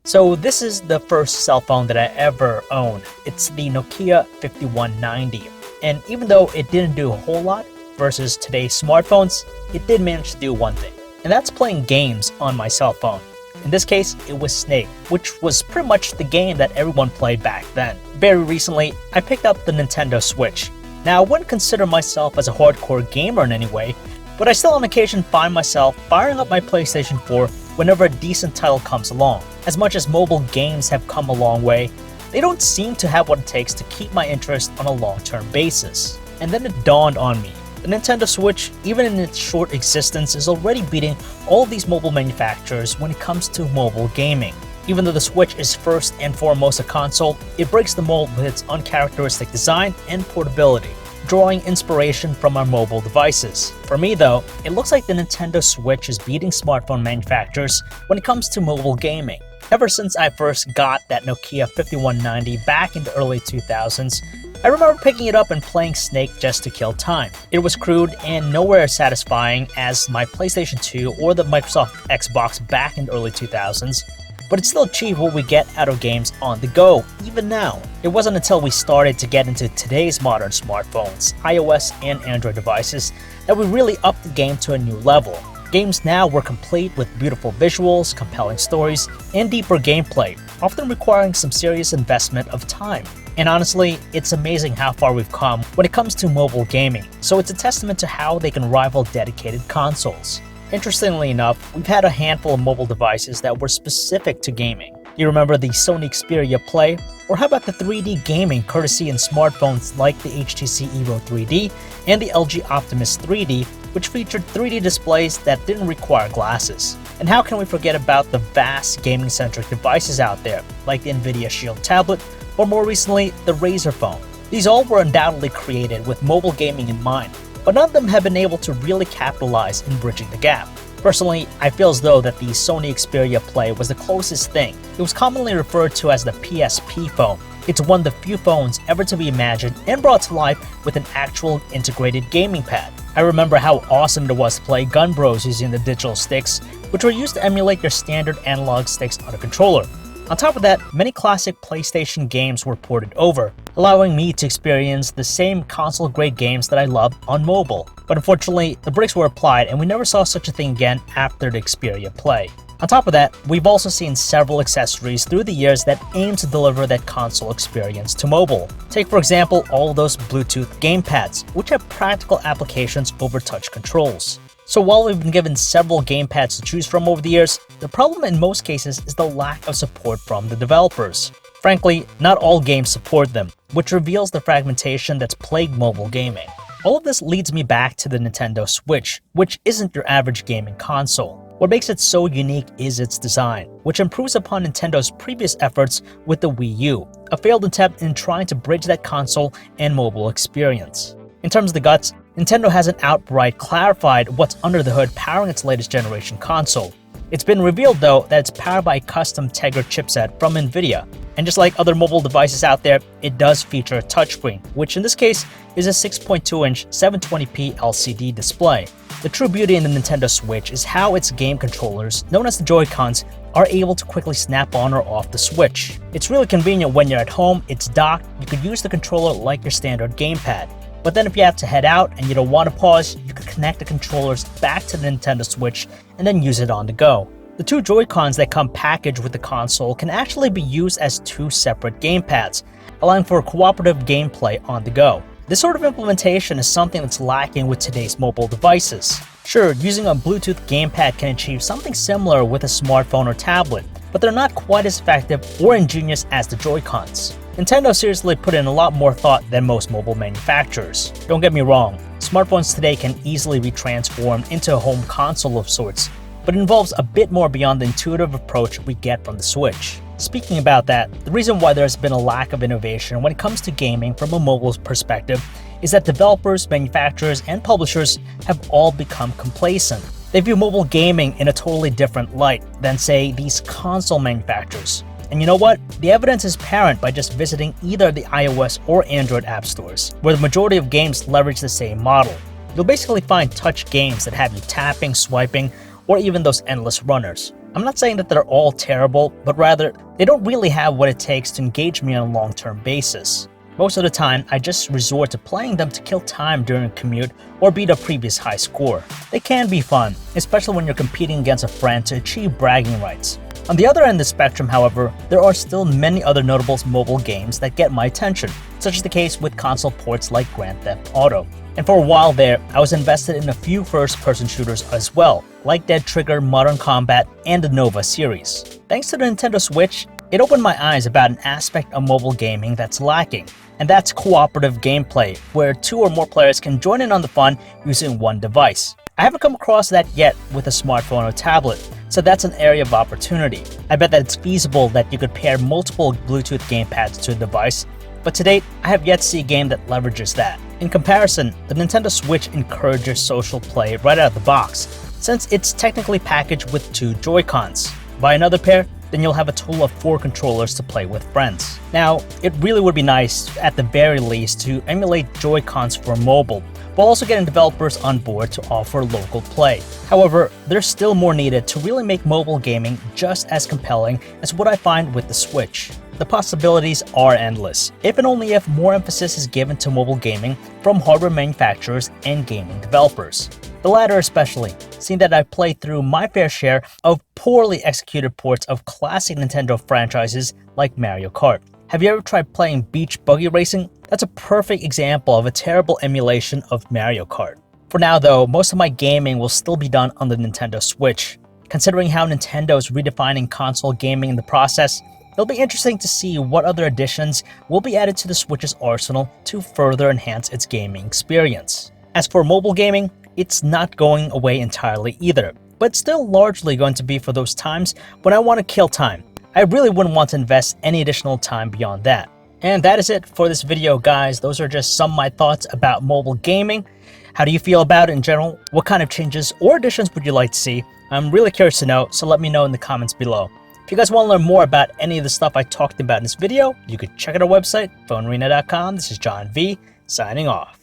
So this is the first cell phone that I ever owned. It's the Nokia 5190. And even though it didn't do a whole lot versus today's smartphones, it did manage to do one thing. And that's playing games on my cell phone. In this case, it was Snake, which was pretty much the game that everyone played back then. Very recently, I picked up the Nintendo Switch. Now, I wouldn't consider myself as a hardcore gamer in any way, but I still on occasion find myself firing up my PlayStation 4 whenever a decent title comes along. As much as mobile games have come a long way, they don't seem to have what it takes to keep my interest on a long-term basis. And then it dawned on me. The Nintendo Switch, even in its short existence, is already beating all of these mobile manufacturers when it comes to mobile gaming. Even though the Switch is first and foremost a console, it breaks the mold with its uncharacteristic design and portability, drawing inspiration from our mobile devices. For me though, it looks like the Nintendo Switch is beating smartphone manufacturers when it comes to mobile gaming. Ever since I first got that Nokia 5190 back in the early 2000s, I remember picking it up and playing Snake just to kill time. It was crude and nowhere as satisfying as my PlayStation 2 or the Microsoft Xbox back in the early 2000s, but it still achieved what we get out of games on the go, even now. It wasn't until we started to get into today's modern smartphones, iOS and Android devices, that we really upped the game to a new level. Games now were complete with beautiful visuals, compelling stories, and deeper gameplay, often requiring some serious investment of time. And honestly, it's amazing how far we've come when it comes to mobile gaming, so it's a testament to how they can rival dedicated consoles. Interestingly enough, we've had a handful of mobile devices that were specific to gaming. You remember the Sony Xperia Play? Or how about the 3D gaming courtesy in smartphones like the HTC Evo 3D and the LG Optimus 3D, which featured 3D displays that didn't require glasses? And how can we forget about the vast gaming-centric devices out there, like the Nvidia Shield tablet, or more recently, the Razer phone? These all were undoubtedly created with mobile gaming in mind, but none of them have been able to really capitalize in bridging the gap. Personally, I feel as though that the Sony Xperia Play was the closest thing. It was commonly referred to as the PSP phone. It's one of the few phones ever to be imagined and brought to life with an actual integrated gaming pad. I remember how awesome it was to play Gun Bros using the digital sticks, which were used to emulate your standard analog sticks on a controller. On top of that, many classic PlayStation games were ported over, allowing me to experience the same console-grade games that I loved on mobile. But unfortunately, the brakes were applied and we never saw such a thing again after the Xperia Play. On top of that, we've also seen several accessories through the years that aim to deliver that console experience to mobile. Take for example all those Bluetooth gamepads, which have practical applications over touch controls. So while we've been given several gamepads to choose from over the years, the problem in most cases is the lack of support from the developers. Frankly, not all games support them, which reveals the fragmentation that's plagued mobile gaming. All of this leads me back to the Nintendo Switch, which isn't your average gaming console. What makes it so unique is its design, which improves upon Nintendo's previous efforts with the Wii U, a failed attempt in trying to bridge that console and mobile experience. In terms of the guts, Nintendo hasn't outright clarified what's under the hood powering its latest generation console. It's been revealed though that it's powered by a custom Tegra chipset from Nvidia. And just like other mobile devices out there, it does feature a touchscreen, which in this case is a 6.2-inch 720p LCD display. The true beauty in the Nintendo Switch is how its game controllers, known as the Joi Cons, are able to quickly snap on or off the Switch. It's really convenient when you're at home, it's docked, you could use the controller like your standard gamepad. But then if you have to head out and you don't want to pause, you can connect the controllers back to the Nintendo Switch and then use it on the go. The two Joi Cons that come packaged with the console can actually be used as two separate gamepads, allowing for cooperative gameplay on the go. This sort of implementation is something that's lacking with today's mobile devices. Sure, using a Bluetooth gamepad can achieve something similar with a smartphone or tablet, but they're not quite as effective or ingenious as the Joi Cons. Nintendo seriously put in a lot more thought than most mobile manufacturers. Don't get me wrong, smartphones today can easily be transformed into a home console of sorts, but it involves a bit more beyond the intuitive approach we get from the Switch. Speaking about that, the reason why there's been a lack of innovation when it comes to gaming from a mobile perspective is that developers, manufacturers, and publishers have all become complacent. They view mobile gaming in a totally different light than, say, these console manufacturers. And you know what? The evidence is apparent by just visiting either the iOS or Android app stores, where the majority of games leverage the same model. You'll basically find touch games that have you tapping, swiping, or even those endless runners. I'm not saying that they're all terrible, but rather, they don't really have what it takes to engage me on a long-term basis. Most of the time, I just resort to playing them to kill time during a commute or beat a previous high score. They can be fun, especially when you're competing against a friend to achieve bragging rights. On the other end of the spectrum, however, there are still many other notable mobile games that get my attention, such as the case with console ports like Grand Theft Auto. And for a while there, I was invested in a few first-person shooters as well, like Dead Trigger, Modern Combat, and the Nova series. Thanks to the Nintendo Switch, it opened my eyes about an aspect of mobile gaming that's lacking, and that's cooperative gameplay, where 2 or more players can join in on the fun using one device. I haven't come across that yet with a smartphone or tablet, so that's an area of opportunity. I bet that it's feasible that you could pair multiple Bluetooth gamepads to a device, but to date, I have yet to see a game that leverages that. In comparison, the Nintendo Switch encourages social play right out of the box, since it's technically packaged with 2 Joi Cons. Buy another pair, then you'll have a total of 4 controllers to play with friends. Now, it really would be nice, at the very least, to emulate Joi Cons for mobile, while also getting developers on board to offer local play. However, there's still more needed to really make mobile gaming just as compelling as what I find with the Switch. The possibilities are endless, if and only if more emphasis is given to mobile gaming from hardware manufacturers and gaming developers. The latter especially, seeing that I've played through my fair share of poorly executed ports of classic Nintendo franchises like Mario Kart. Have you ever tried playing Beach Buggy Racing? That's a perfect example of a terrible emulation of Mario Kart. For now though, most of my gaming will still be done on the Nintendo Switch. Considering how Nintendo is redefining console gaming in the process, it'll be interesting to see what other additions will be added to the Switch's arsenal to further enhance its gaming experience. As for mobile gaming, it's not going away entirely either, but still largely going to be for those times when I want to kill time. I really wouldn't want to invest any additional time beyond that. And that is it for this video, guys. Those are just some of my thoughts about mobile gaming. How do you feel about it in general? What kind of changes or additions would you like to see? I'm really curious to know, so let me know in the comments below. If you guys want to learn more about any of the stuff I talked about in this video, you could check out our website, PhoneArena.com. This is John V, signing off.